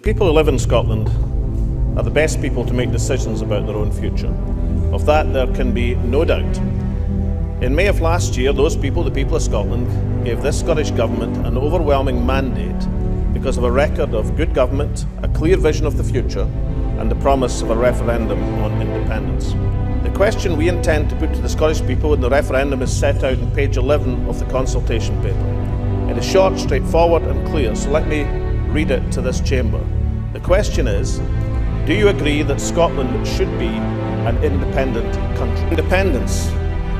people who live in Scotland are the best people to make decisions about their own future. Of that there can be no doubt. In May of last year, those people, the people of Scotland, gave this Scottish Government an overwhelming mandate because of a record of good government, a clear vision of the future, and the promise of a referendum on independence. The question we intend to put to the Scottish people in the referendum is set out on page 11 of the consultation paper. It is short, straightforward and clear, so let me read it to this chamber. The question is, do you agree that Scotland should be an independent country? Independence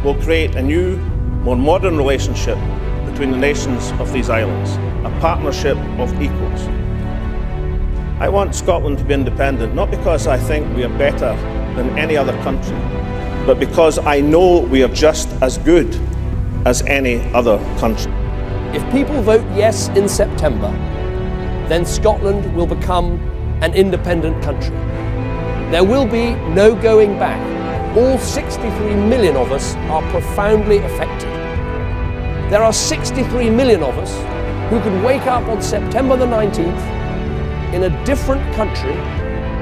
will create a new, more modern relationship between the nations of these islands, a partnership of equals. I want Scotland to be independent, not because I think we are better than any other country, but because I know we are just as good as any other country. If people vote yes in September, then Scotland will become an independent country. There will be no going back. All 63 million of us are profoundly affected. There are 63 million of us who can wake up on September the 19th in a different country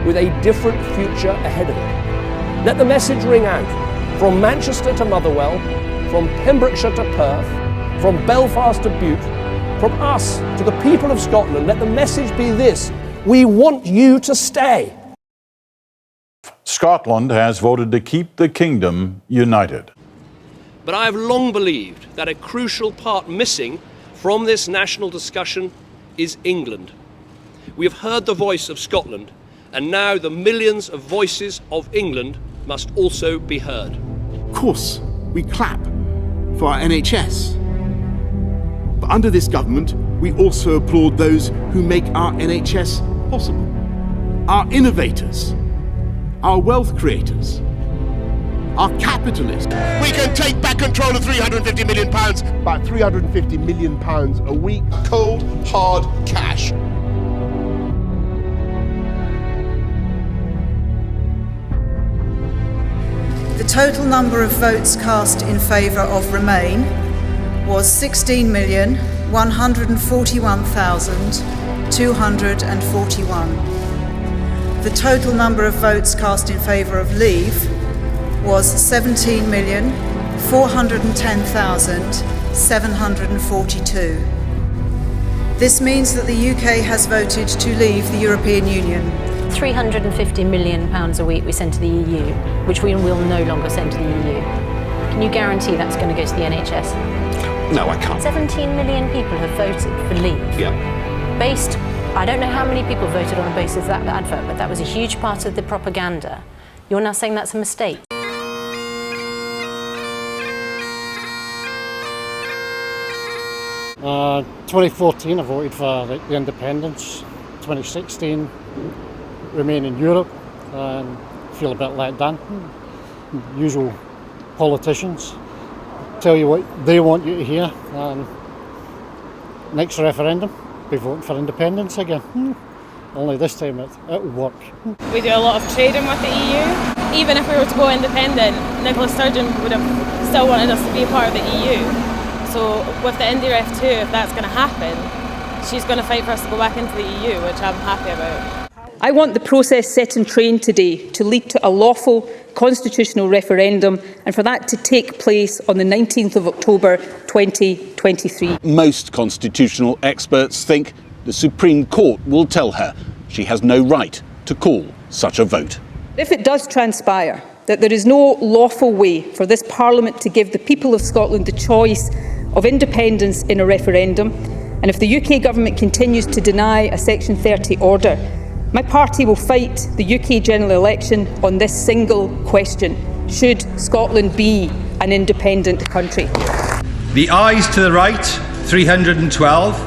with a different future ahead of it. Let the message ring out from Manchester to Motherwell, from Pembrokeshire to Perth, from Belfast to Bute, from us to the people of Scotland. Let the message be this: we want you to stay. Scotland has voted to keep the kingdom united. But I have long believed that a crucial part missing from this national discussion is England. We have heard the voice of Scotland, and now the millions of voices of England must also be heard. Of course, we clap for our NHS. But under this government, we also applaud those who make our NHS possible. Our innovators, our wealth creators, our capitalists. We can take back control of £350 million. About £350 million a week. Cold, hard cash. The total number of votes cast in favour of Remain was 16,141,241. The total number of votes cast in favour of Leave was 17,410,742. This means that the UK has voted to leave the European Union. £350 million a week we send to the EU, which we will no longer send to the EU. Can you guarantee that's going to go to the NHS? No, I can't. 17 million people have voted for Leave. Yeah. Based, I don't know how many people voted on the basis of that advert, but that was a huge part of the propaganda. You're now saying that's a mistake. 2014 I voted for the independence. 2016 remain in Europe and feel a bit let down. Usual politicians tell you what they want you to hear, and next referendum be voting for independence again. Only this time it will work. We do a lot of trading with the EU. Even if we were to go independent, Nicola Sturgeon would have still wanted us to be a part of the EU. So with the IndyRef too, if that's going to happen, she's going to fight for us to go back into the EU, which I'm happy about. I want the process set in train today to lead to a lawful constitutional referendum, and for that to take place on the 19th of October 2023. Most constitutional experts think the Supreme Court will tell her she has no right to call such a vote. If it does transpire that there is no lawful way for this Parliament to give the people of Scotland the choice of independence in a referendum, and if the UK Government continues to deny a Section 30 order, my party will fight the UK general election on this single question: should Scotland be an independent country? The ayes to the right, 312.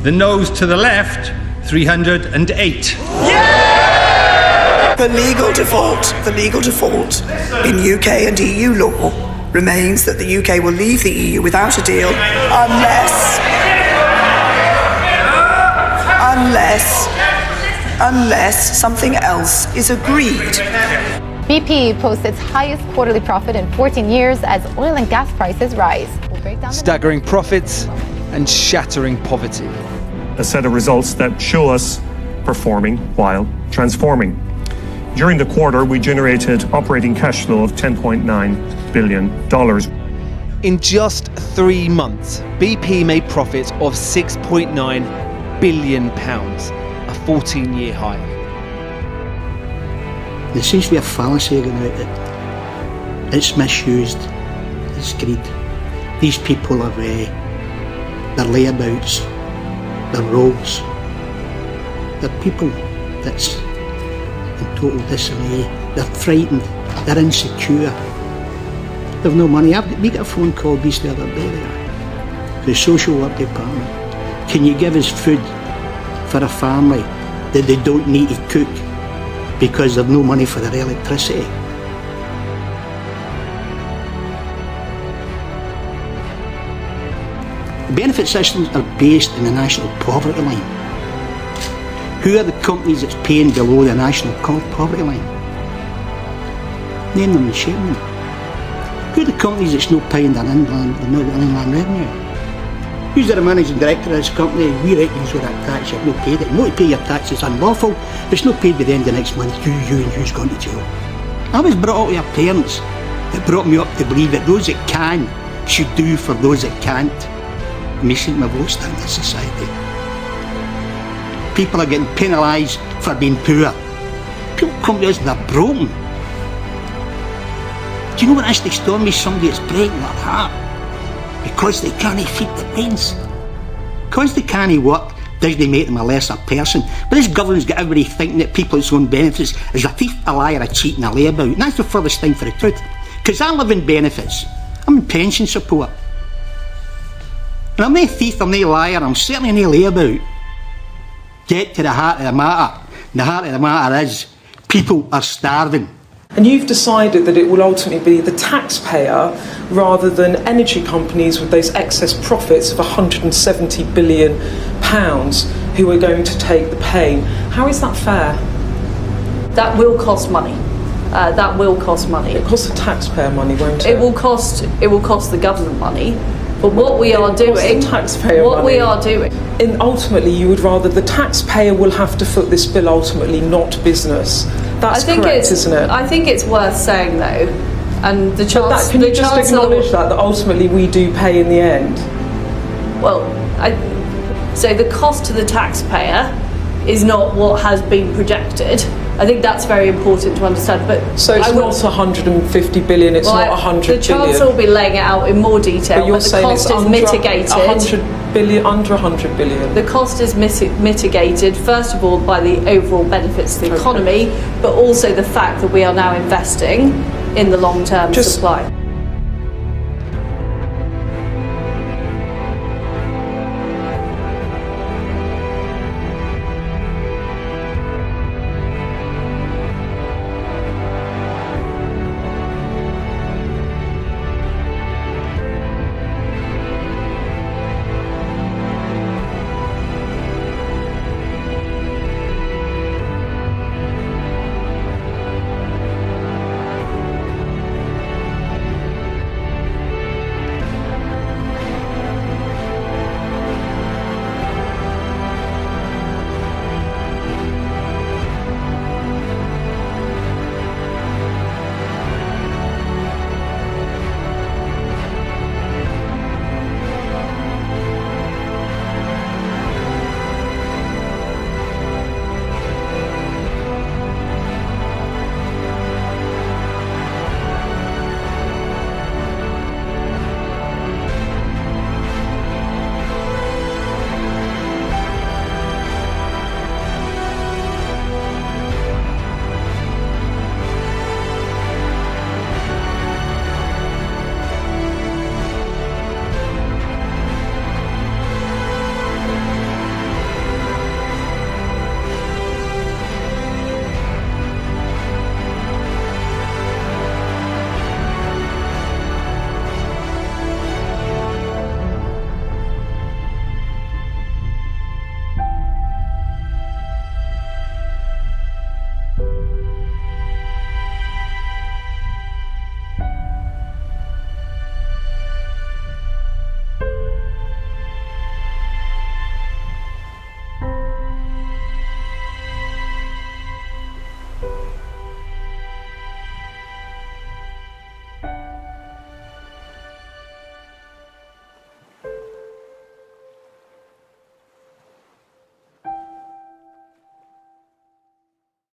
The noes to the left, 308. Yeah! The legal default in UK and EU law remains that the UK will leave the EU without a deal unless something else is agreed. BP posts its highest quarterly profit in 14 years as oil and gas prices rise. We'll break down staggering profits and shattering poverty. A set of results that show us performing while transforming. During the quarter, we generated operating cash flow of $10.9 billion. In just 3 months, BP made profits of £6.9 billion, a 14-year high. There seems to be a fallacy going out that it's misused, it's greed. These people are their layabouts, their rogues. They're people that's in total disarray. They're frightened, they're insecure. They've no money. We got a phone call the other day there, the social work department. Can you give us food for a family that they don't need to cook because they've no money for their electricity? The benefit systems are based on the national poverty line. Who are the companies that's paying below the national poverty line? Name them and shame them. Who are the companies that's not paying their inland revenue? Who's the managing director of this company? We reckon he's with that tax, you've not paid it. Not to pay your tax is unlawful. If it's not paid by the end of next month, you and who's going to jail. I was brought up with your parents that brought me up to believe that those that can should do for those that can't. Me seeing my votes down in society. People are getting penalised for being poor. People come to us and they're broken. Do you know what actually storms me? Somebody that's breaking their heart because they can't feed the brains. Because they can't work, does they make them a lesser person? But this government's got everybody thinking that people that's on benefits is a thief, a liar, a cheat and a layabout. And that's the furthest thing for the truth. Because I live in benefits. I'm in pension support. And I'm no thief, I'm no liar, I'm certainly no layabout. Get to the heart of the matter. And the heart of the matter is people are starving. And you've decided that it will ultimately be the taxpayer rather than energy companies with those excess profits of £170 billion who are going to take the pain. How is that fair? That will cost money. That will cost money. It costs the taxpayer money, won't it? It will cost the government money. But what we are doing, and ultimately you would rather the taxpayer will have to foot this bill ultimately, not business. That's correct, isn't it? I think it's worth saying though, and the Chancellor... Can you just acknowledge that ultimately we do pay in the end? Well, so the cost to the taxpayer is not what has been projected. I think that's very important to understand. But so it's not 150 billion. It's not 100 billion. The Chancellor will be laying it out in more detail. But you're the cost is mitigated. 100 billion, under 100 billion. The cost is mitigated first of all by the overall benefits to the economy, but also the fact that we are now investing in the long-term supply.